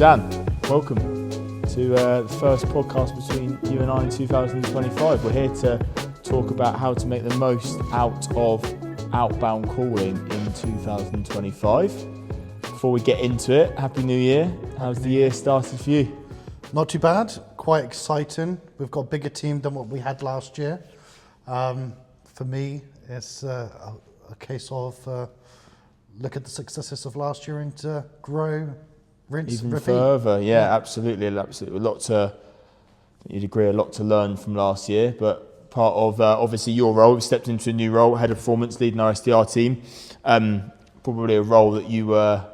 Dan, welcome to the first podcast between you and I in 2025. We're here to talk about how to make the most out of outbound calling in 2025. Before we get into it, Happy New Year. How's the year started for you? Not too bad, quite exciting. We've got a bigger team than what we had last year. For me, it's a case of look at the successes of last year and grow, rinse, Even repeat. further, yeah, absolutely. You'd agree, a lot to learn from last year, but part of obviously your role, you stepped into a new role, head of performance, leading our SDR team. Probably a role that you were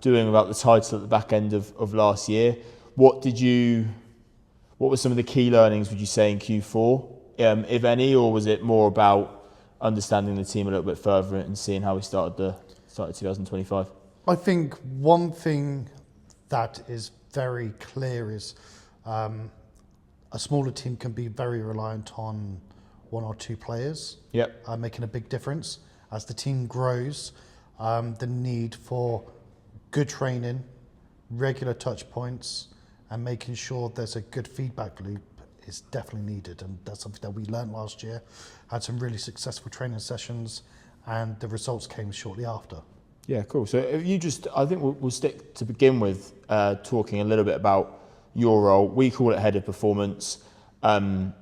doing about the title at the back end of last year. What were some of the key learnings, would you say, in Q4, if any, or was it more about understanding the team a little bit further and seeing how we started 2025? I think one thing that is very clear is a smaller team can be very reliant on one or two players, making a big difference. As the team grows, the need for good training, regular touch points, and making sure there's a good feedback loop is definitely needed. And that's something that we learned last year. Had some really successful training sessions, and the results came shortly after. Yeah, cool. So if you I think we'll stick to begin with talking a little bit about your role. We call it head of performance, head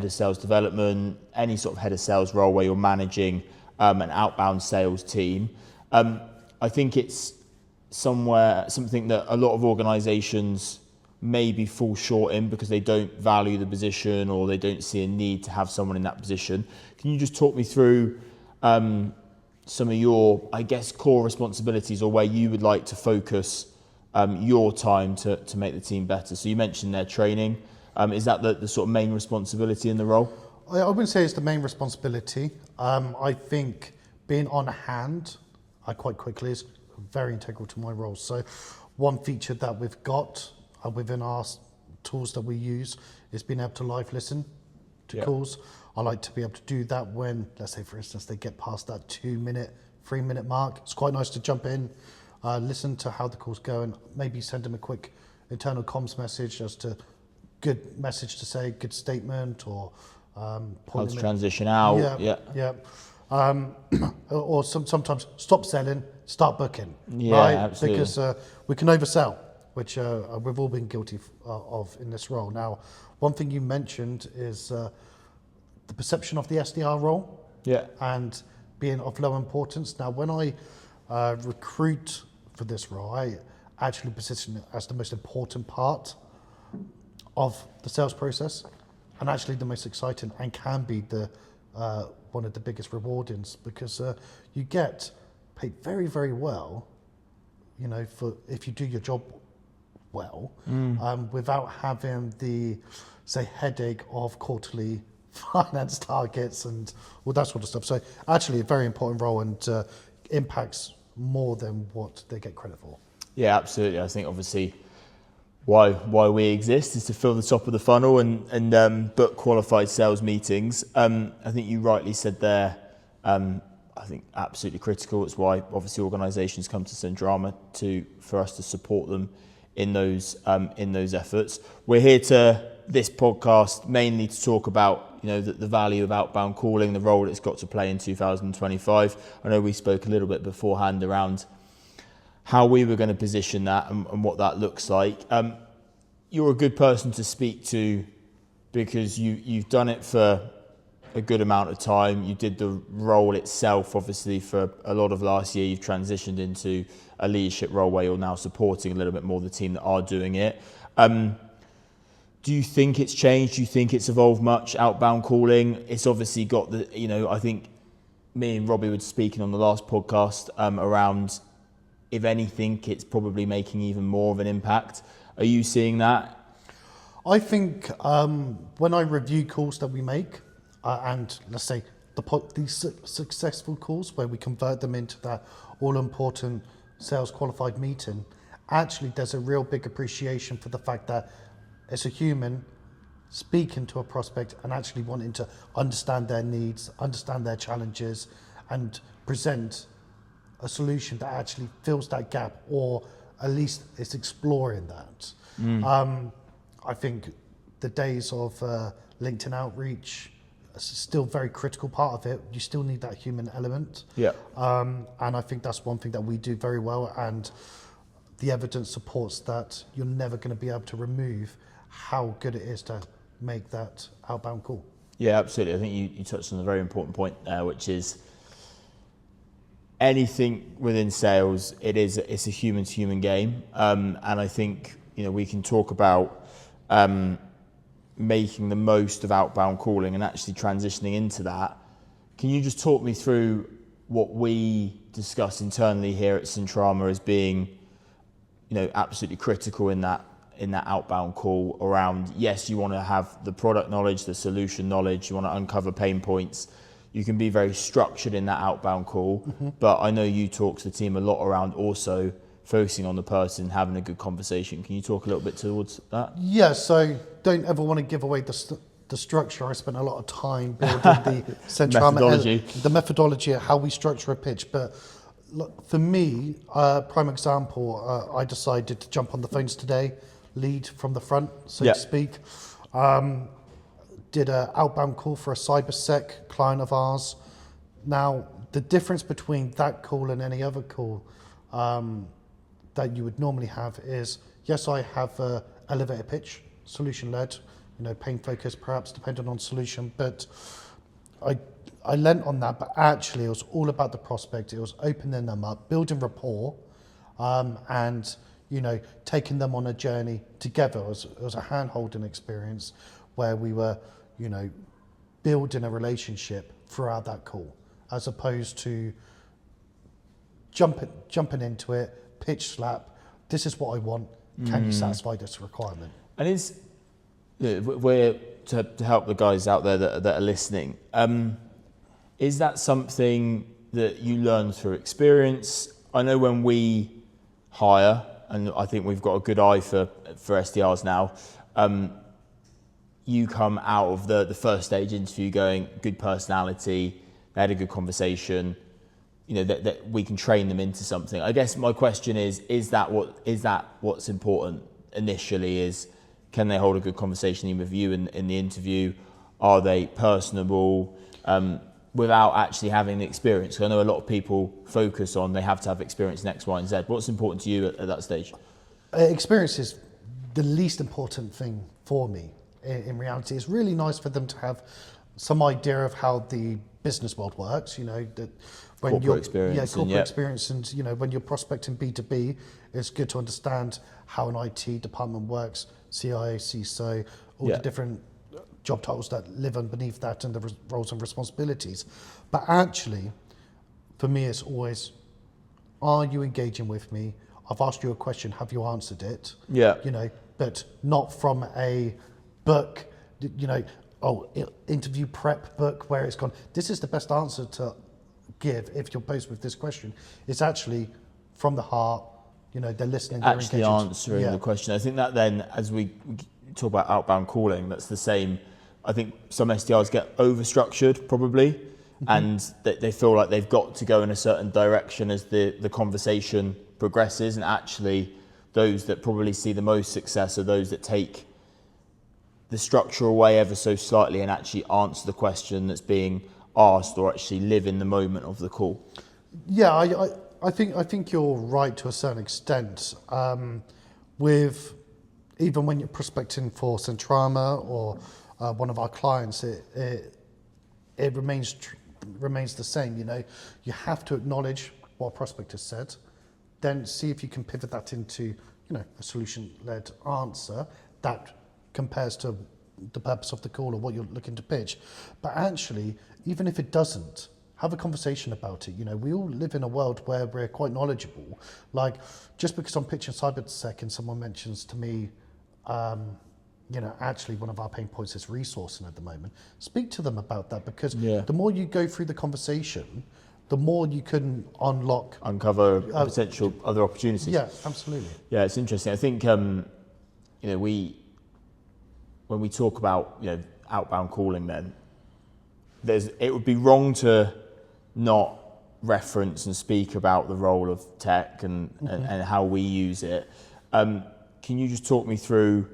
of sales development, any sort of head of sales role where you're managing an outbound sales team. I think it's something that a lot of organizations maybe fall short in because they don't value the position or they don't see a need to have someone in that position. Can you just talk me through some of your, I guess, core responsibilities or where you would like to focus your time to make the team better? So you mentioned their training. Is that the sort of main responsibility in the role? I wouldn't say it's the main responsibility. I think being on hand, quite quickly, is very integral to my role. So one feature that we've got within our tools that we use is being able to live listen to calls. I like to be able to do that when, let's say for instance, they get past that 3-minute mark. It's quite nice to jump in, listen to how the call's going, maybe send them a quick internal comms message as to good message to say, good statement, or how to transition out. Or sometimes stop selling, start booking. Right? Absolutely. Because we can oversell, which we've all been guilty of in this role. Now, one thing you mentioned is the perception of the SDR role, and being of low importance. Now, when I recruit for this role, I actually position it as the most important part of the sales process, and actually the most exciting, and can be the one of the biggest rewardings, because you get paid very, very well, for if you do your job well, without having the, say, headache of quarterly finance targets and all that sort of stuff. So actually a very important role, and impacts more than what they get credit for. Yeah, absolutely. I think obviously why we exist is to fill the top of the funnel and book qualified sales meetings. I think you rightly said there, I think absolutely critical. It's why obviously organisations come to Syndrama for us to support them in those efforts. We're here this podcast mainly to talk about the value of outbound calling, the role it's got to play in 2025. I know we spoke a little bit beforehand around how we were going to position that and what that looks like. You're a good person to speak to because you've done it for a good amount of time. You did the role itself, obviously, for a lot of last year. You've transitioned into a leadership role where you're now supporting a little bit more the team that are doing it. Do you think it's changed? Do you think it's evolved much, outbound calling? It's obviously got I think me and Robbie were speaking on the last podcast around, if anything, it's probably making even more of an impact. Are you seeing that? I think when I review calls that we make, and let's say these successful calls where we convert them into that all-important sales qualified meeting, actually there's a real big appreciation for the fact that it's a human speaking to a prospect and actually wanting to understand their needs, understand their challenges, and present a solution that actually fills that gap or at least it's exploring that. I think the days of LinkedIn outreach is still a very critical part of it. You still need that human element. Yeah. And I think that's one thing that we do very well, and the evidence supports that you're never going to be able to remove how good it is to make that outbound call. Yeah, absolutely. I think you touched on a very important point there, which is anything within sales, it's a human-to-human game. And I think, we can talk about making the most of outbound calling and actually transitioning into that. Can you just talk me through what we discuss internally here at Centrama as being, absolutely critical in that outbound call around, yes, you want to have the product knowledge, the solution knowledge, you want to uncover pain points. You can be very structured in that outbound call, but I know you talk to the team a lot around also focusing on the person, having a good conversation. Can you talk a little bit towards that? Yeah, so don't ever want to give away the structure. I spent a lot of time building the Centrama the methodology of how we structure a pitch. But look, for me, prime example, I decided to jump on the phones today, lead from the front, so to speak. Did an outbound call for a cybersec client of ours. Now, the difference between that call and any other call that you would normally have is, yes, I have an elevator pitch, solution-led, pain focused perhaps, depending on solution, but I lent on that, but actually it was all about the prospect. It was opening them up, building rapport, and taking them on a journey together. It was a hand-holding experience where we were, building a relationship throughout that call, as opposed to jumping into it, pitch slap. This is what I want. Can you satisfy this requirement? And we're to help the guys out there that are listening. Is that something that you learn through experience? I know when we hire, and I think we've got a good eye for SDRs now, you come out of the first stage interview going, good personality, they had a good conversation, that we can train them into something. I guess my question is that what's important initially, is can they hold a good conversation with you in the interview? Are they personable without actually having the experience? So I know a lot of people focus on they have to have experience in X, Y, and Z. What's important to you at that stage? Experience is the least important thing for me. In reality, it's really nice for them to have some idea of how the business world works. That when corporate experience, experience, and when you're prospecting B2B, it's good to understand how an IT department works, CIO, CISO, all the different job titles that live underneath that and the roles and responsibilities. But actually, for me, it's always, are you engaging with me? I've asked you a question, have you answered it? Yeah. But not from a book, interview prep book where it's gone, this is the best answer to give if you're posed with this question. It's actually from the heart, they're listening, they're actually engaging. Answering the question. I think that then, as we talk about outbound calling, that's the same. I think some SDRs get over-structured probably, and they feel like they've got to go in a certain direction as the conversation progresses, and actually those that probably see the most success are those that take the structure away ever so slightly and actually answer the question that's being asked, or actually live in the moment of the call. Yeah, I think you're right to a certain extent. With even when you're prospecting for Centrama or one of our clients, it remains the same. You have to acknowledge what a prospect has said, then see if you can pivot that into a solution-led answer that compares to the purpose of the call or what you're looking to pitch. But actually, even if it doesn't, have a conversation about it. We all live in a world where we're quite knowledgeable. Like, just because I'm pitching cybersec and someone mentions to me, actually one of our pain points is resourcing at the moment, speak to them about that, because the more you go through the conversation, the more you can uncover potential other opportunities. Yeah, absolutely. Yeah, it's interesting. I think when we talk about outbound calling, then it would be wrong to not reference and speak about the role of tech and how we use it. Can you just talk me through,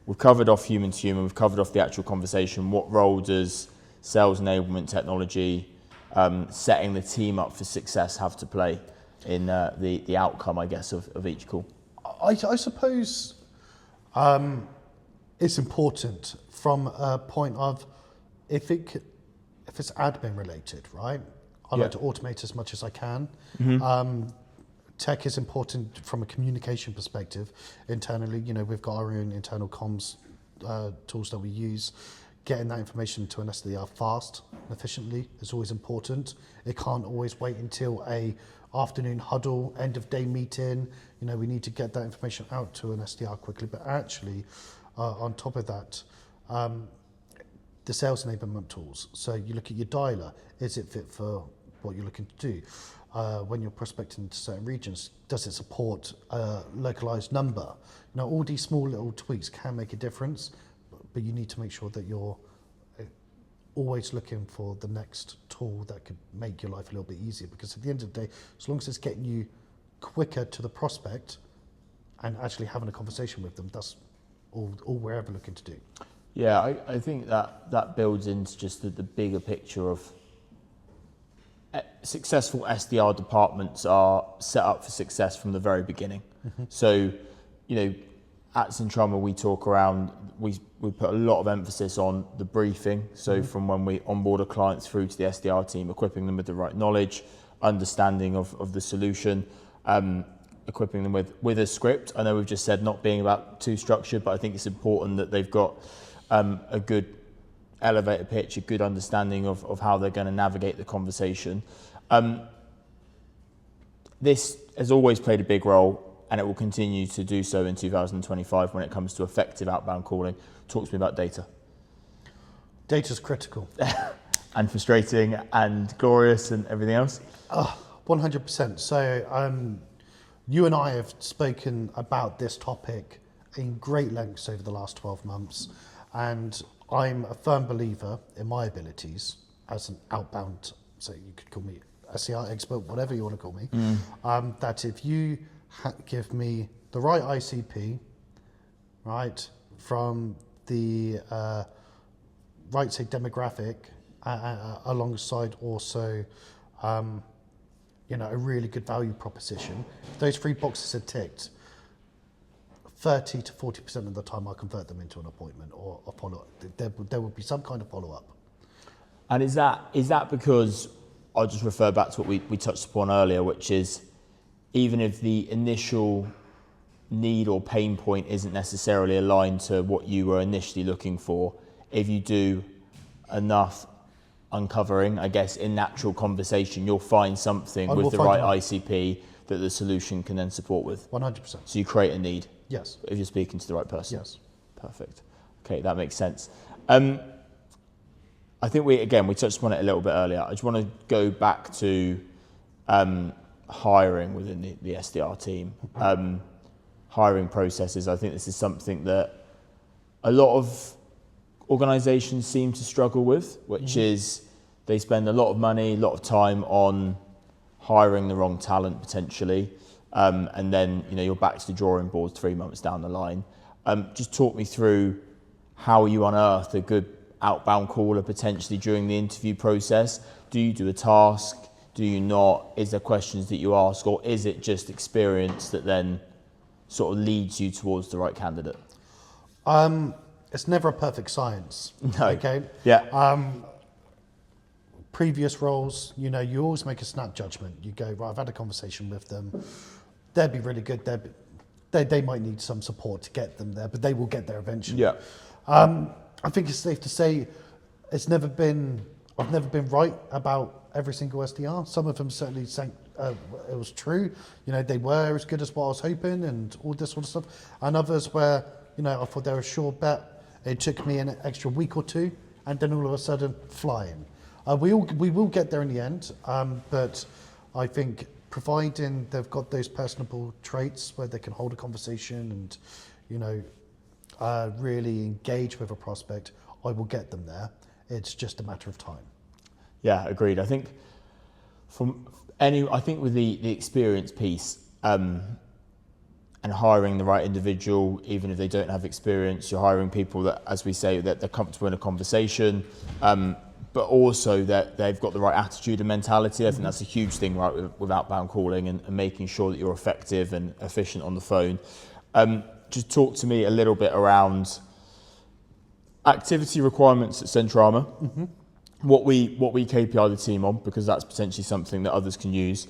we've covered off human to human, we've covered off the actual conversation. What role does sales enablement technology, setting the team up for success have to play in the outcome, I guess, of each call? I suppose it's important from a point of if it's admin related, right? I like to automate as much as I can. Tech is important from a communication perspective internally. You know, we've got our own internal comms tools that we use. Getting that information to an SDR fast and efficiently is always important. It can't always wait until a afternoon huddle, end of day meeting. You know, we need to get that information out to an SDR quickly. But actually, on top of that, the sales enablement tools. So you look at your dialer. Is it fit for what you're looking to do? When you're prospecting to certain regions, does it support a localized number? Now, all these small little tweaks can make a difference, but you need to make sure that you're always looking for the next tool that could make your life a little bit easier. Because at the end of the day, as long as it's getting you quicker to the prospect and actually having a conversation with them, that's all we're ever looking to do. Yeah, I think that builds into just the bigger picture of successful SDR departments are set up for success from the very beginning. So, you know, at Centrama, we talk around, we put a lot of emphasis on the briefing. So from when we onboard a client through to the SDR team, equipping them with the right knowledge, understanding of the solution, equipping them with a script. I know we've just said not being about too structured, but I think it's important that they've got a good elevator pitch, a good understanding of how they're going to navigate the conversation. This has always played a big role, and it will continue to do so in 2025 when it comes to effective outbound calling. Talk to me about data. Data's critical. And frustrating and glorious and everything else? 100%. So you and I have spoken about this topic in great lengths over the last 12 months, and I'm a firm believer in my abilities as an outbound, so you could call me SDR expert, whatever you want to call me, that if you give me the right ICP, right, from the right, say, demographic, alongside also, you know, a really good value proposition, if those three boxes are ticked, 30 to 40% of the time I'll convert them into an appointment or a follow-up. There will be some kind of follow-up. And is that because, I'll just refer back to what we touched upon earlier, which is even if the initial need or pain point isn't necessarily aligned to what you were initially looking for, if you do enough uncovering, I guess, in natural conversation, you'll find something with the right ICP that the solution can then support with. 100%. So you create a need. Yes. If you're speaking to the right person. Yes. Perfect. Okay, that makes sense. I think we touched upon it a little bit earlier. I just want to go back to hiring within the SDR team. Hiring processes. I think this is something that a lot of organizations seem to struggle with, which is they spend a lot of money, a lot of time on hiring the wrong talent potentially. And then, you know, you're back to the drawing board 3 months down the line. Just talk me through how you unearth a good outbound caller potentially during the interview process. Do you do a task? Do you not? Is there questions that you ask, or is it just experience that then sort of leads you towards the right candidate? It's never a perfect science. No. Okay. Yeah. Previous roles, you know, you always make a snap judgment. You go, right, I've had a conversation with them. They'd be really good. They might need some support to get them there, but they will get there eventually. Yeah. I think it's safe to say I've never been right about every single SDR. Some of them certainly it was true. You know, they were as good as what I was hoping and all this sort of stuff. And others where, you know, I thought they were a sure bet. It took me an extra week or two, and then all of a sudden, flying. We will get there in the end, but I think providing they've got those personable traits where they can hold a conversation and, you know, really engage with a prospect, I will get them there. It's just a matter of time. Yeah, agreed. I think I think with the experience piece, and hiring the right individual, even if they don't have experience, you're hiring people that, as we say, that they're comfortable in a conversation, but also that they've got the right attitude and mentality. I think that's a huge thing, right, with outbound calling and making sure that you're effective and efficient on the phone. Just talk to me a little bit around activity requirements at Centrama, what we KPI the team on, because that's potentially something that others can use.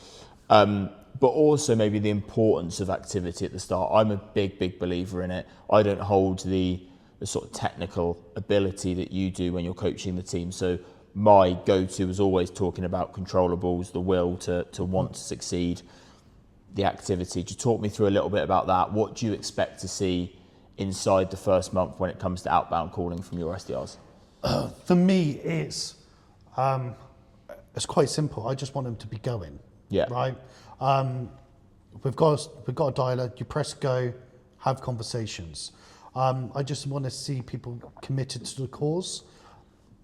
But also maybe the importance of activity at the start. I'm a big believer in it. I don't hold the sort of technical ability that you do when you're coaching the team. So my go-to is always talking about controllables, the will to want to succeed, the activity. Just talk me through a little bit about that. What do you expect to see inside the first month when it comes to outbound calling from your SDRs? For me, it's quite simple. I just want them to be going. Yeah. Right. We've got a dialer. You press go, have conversations. I just want to see people committed to the cause,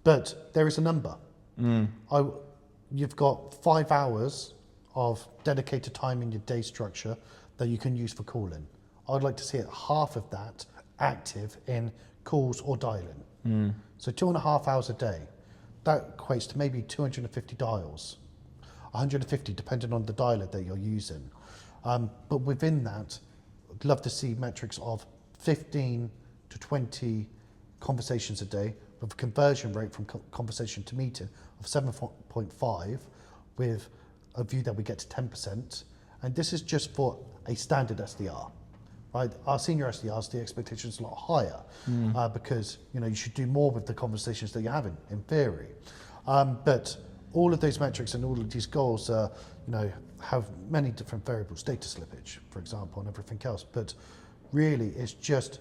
but there is a number. You've got 5 hours of dedicated time in your day structure that you can use for calling. I'd like to see half of that active in calls or dialing. So 2.5 hours a day. That equates to maybe 250 dials. 150 depending on the dialer that you're using. But within that, I'd love to see metrics of 15 to 20 conversations a day with a conversion rate from conversation to meeting of 7.5 with a view that we get to 10%. And this is just for a standard SDR. Right? Our senior SDRs, the expectation is a lot higher because you should do more with the conversations that you're having, in theory. But all of those metrics and all of these goals, have many different variables, data slippage, for example, and everything else. But really, it's just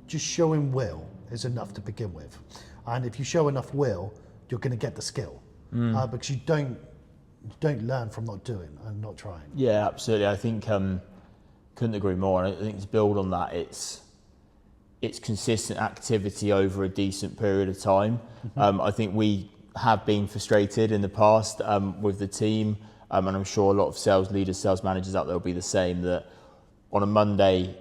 showing will is enough to begin with. And if you show enough will, you're going to get the skill because you don't learn from not doing and not trying. Yeah, absolutely. I think couldn't agree more. And I think to build on that, it's consistent activity over a decent period of time. I think we have been frustrated in the past with the team, and I'm sure a lot of sales leaders, sales managers out there will be the same, that on a Monday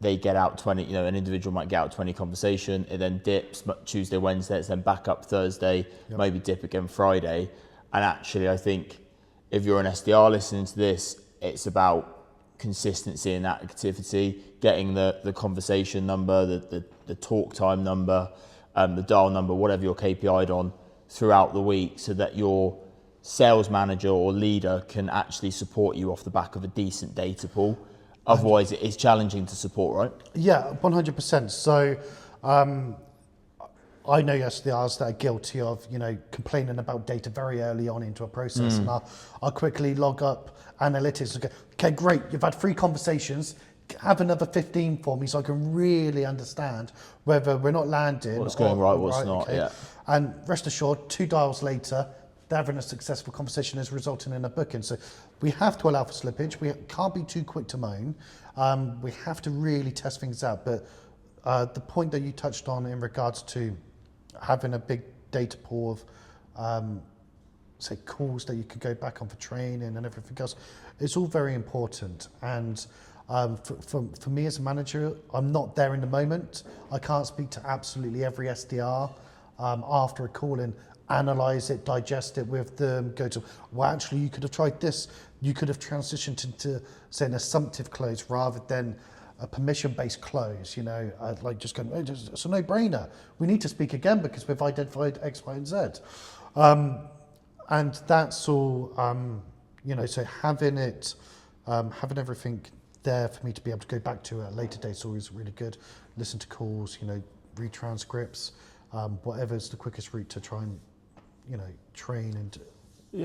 they get out 20, an individual might get out 20 conversation, it then dips Tuesday, Wednesday, it's then back up Thursday, maybe dip again Friday. And actually I think if you're an SDR listening to this, it's about consistency in that activity, getting the conversation number, the talk time number, the dial number, whatever you're KPI'd on throughout the week, so that your sales manager or leader can actually support you off the back of a decent data pool. Otherwise, it is challenging to support, right? Yeah, 100%. So I know SDRs that are guilty of, complaining about data very early on into a process, and I'll quickly log up analytics and go, okay, great, you've had 3 conversations, have another 15 for me so I can really understand whether we're not landing. What's going right, what's not, okay. Yeah. And rest assured, 2 dials later, they're having a successful conversation is resulting in a booking. So we have to allow for slippage. We can't be too quick to moan. We have to really test things out. But the point that you touched on in regards to having a big data pool of, say, calls that you could go back on for training and everything else, it's all very important. And for me as a manager, I'm not there in the moment. I can't speak to absolutely every SDR after a call and analyze it, digest it with them, go to, well, actually, you could have tried this. You could have transitioned into, say, an assumptive close rather than a permission-based close, like just going, it's a no-brainer. We need to speak again because we've identified X, Y, and Z. And that's all, so having everything there for me to be able to go back to at a later date is always really good. Listen to calls, read transcripts, whatever's the quickest route to try and, train and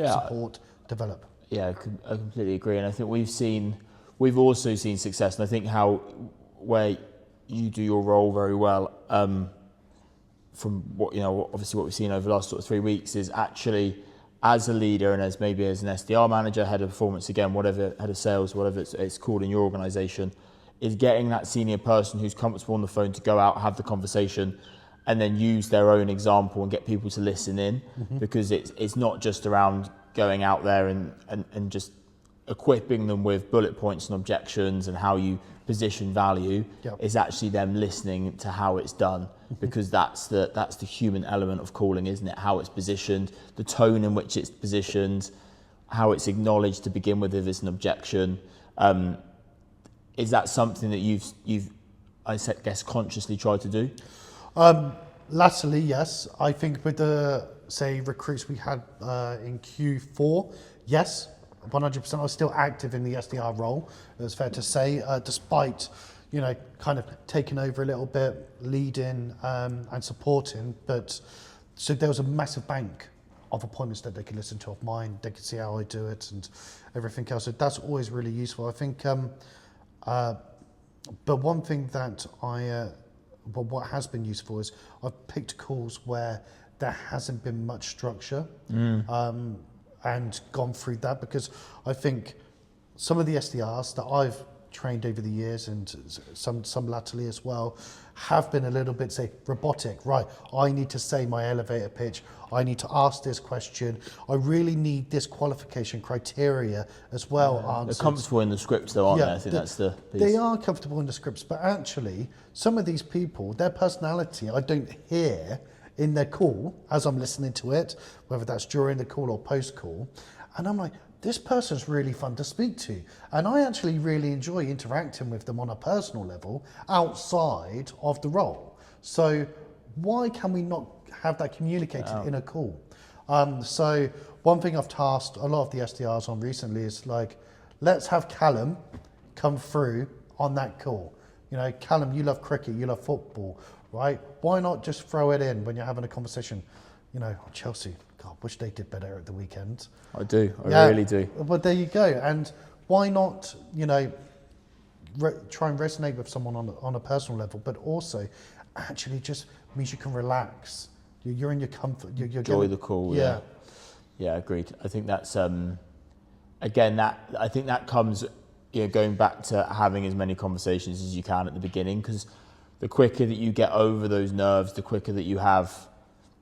support, develop. Yeah, I completely agree. And I think we've also seen success. And I think where you do your role very well, from what, obviously what we've seen over the last sort of 3 weeks is actually as a leader and as maybe as an SDR manager, head of performance, again, whatever, head of sales, whatever it's called in your organization, is getting that senior person who's comfortable on the phone to go out, have the conversation, and then use their own example and get people to listen in, because it's not just around going out there and just equipping them with bullet points and objections and how you position value. Is actually them listening to how it's done, because that's the human element of calling, isn't it? How it's positioned, the tone in which it's positioned, how it's acknowledged to begin with if it's an objection. Is that something that you've I guess consciously tried to do? Latterly, yes. I think with the, say, recruits we had in Q4, yes, 100%. I was still active in the SDR role, it's fair to say, despite, kind of taking over a little bit, leading and supporting. But so there was a massive bank of appointments that they could listen to of mine. They could see how I do it and everything else. So that's always really useful. I think, but one thing that but what has been useful is I've picked calls where there hasn't been much structure and gone through that, because I think some of the SDRs that I've trained over the years, and some latterly as well, have been a little bit, say, robotic. Right, I need to say my elevator pitch, I need to ask this question, I really need this qualification criteria as well answered. They're comfortable in the scripts though, aren't they? I think that's the piece. They are comfortable in the scripts, but actually some of these people, their personality I don't hear in their call as I'm listening to it, whether that's during the call or post call, and I'm like, this person's really fun to speak to, and I actually really enjoy interacting with them on a personal level outside of the role. So why can we not have that communicated in a call? So one thing I've tasked a lot of the SDRs on recently is like, let's have Callum come through on that call. Callum, you love cricket, you love football, right? Why not just throw it in when you're having a conversation? Chelsea, God, wish they did better at the weekend. I do, I really do. But there you go. And why not, try and resonate with someone on a personal level, but also actually just means you can relax. You're in your comfort. You're enjoy the call. Yeah, agreed. I think that's again I think that comes going back to having as many conversations as you can at the beginning, because the quicker that you get over those nerves, the quicker that you have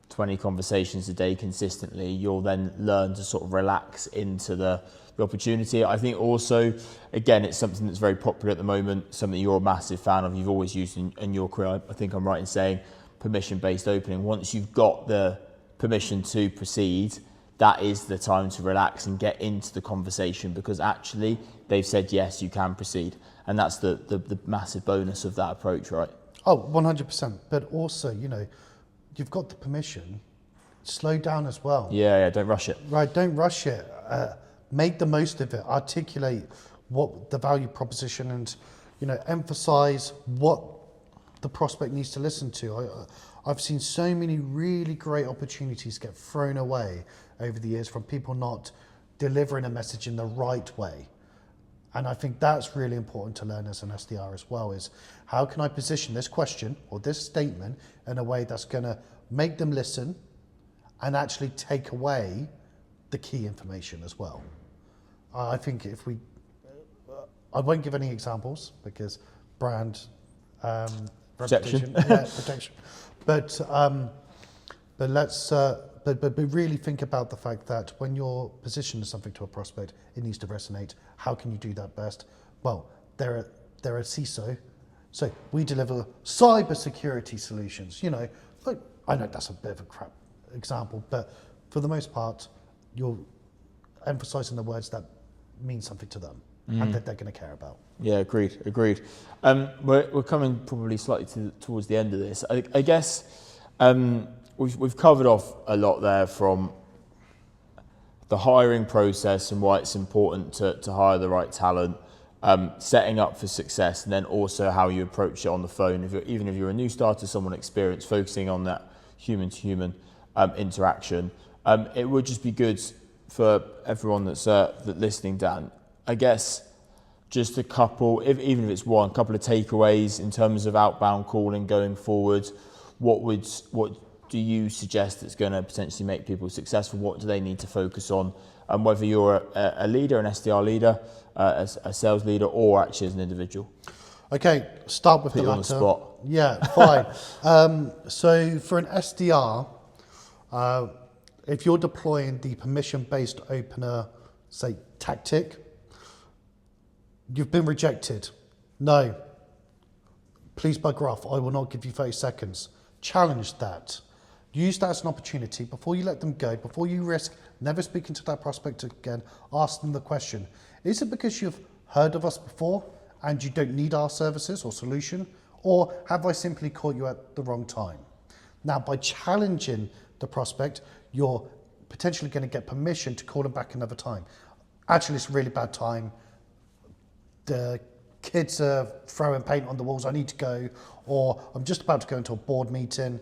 20 conversations a day consistently, you'll then learn to sort of relax into the opportunity. I think also, again, it's something that's very popular at the moment, something you're a massive fan of, you've always used in your career. I think I'm right in saying permission-based opening. Once you've got the permission to proceed, that is the time to relax and get into the conversation, because actually they've said, yes, you can proceed. And that's the massive bonus of that approach, right? Oh, 100%. But also, you've got the permission, slow down as well. Yeah, don't rush it. Right, don't rush it. Make the most of it. Articulate what the value proposition and, emphasize what the prospect needs to listen to. I've seen so many really great opportunities get thrown away over the years from people not delivering a message in the right way. And I think that's really important to learn as an SDR as well, is how can I position this question or this statement in a way that's going to make them listen and actually take away the key information as well. I think if we, I won't give any examples because brand reputation, protection. But really think about the fact that when you're positioning something to a prospect, it needs to resonate. How can you do that best? Well, they're a CISO, so we deliver cybersecurity solutions. Like, I know that's a bit of a crap example, but for the most part, you're emphasising the words that mean something to them and that they're going to care about. Yeah, agreed. We're coming probably slightly towards the end of this. I guess we've covered off a lot there, from the hiring process and why it's important to hire the right talent, setting up for success, and then also how you approach it on the phone. Even if you're a new starter, someone experienced, focusing on that human-to-human interaction. It would just be good for everyone that's listening, Dan, I guess just a couple, even if it's one, couple of takeaways in terms of outbound calling going forward. What do you suggest that's going to potentially make people successful? What do they need to focus on? And whether you're a leader, an SDR leader, a sales leader, or actually as an individual. Okay, start with Put the you on latter. the spot. Yeah, fine. So for an SDR, if you're deploying the permission-based opener, say, tactic, you've been rejected. No, please bugger off. I will not give you 30 seconds. Challenge that. Use that as an opportunity before you let them go, before you risk never speaking to that prospect again. Ask them the question. Is it because you've heard of us before and you don't need our services or solution? Or have I simply caught you at the wrong time? Now, by challenging the prospect, you're potentially going to get permission to call them back another time. Actually, it's a really bad time. The kids are throwing paint on the walls. I need to go. Or I'm just about to go into a board meeting.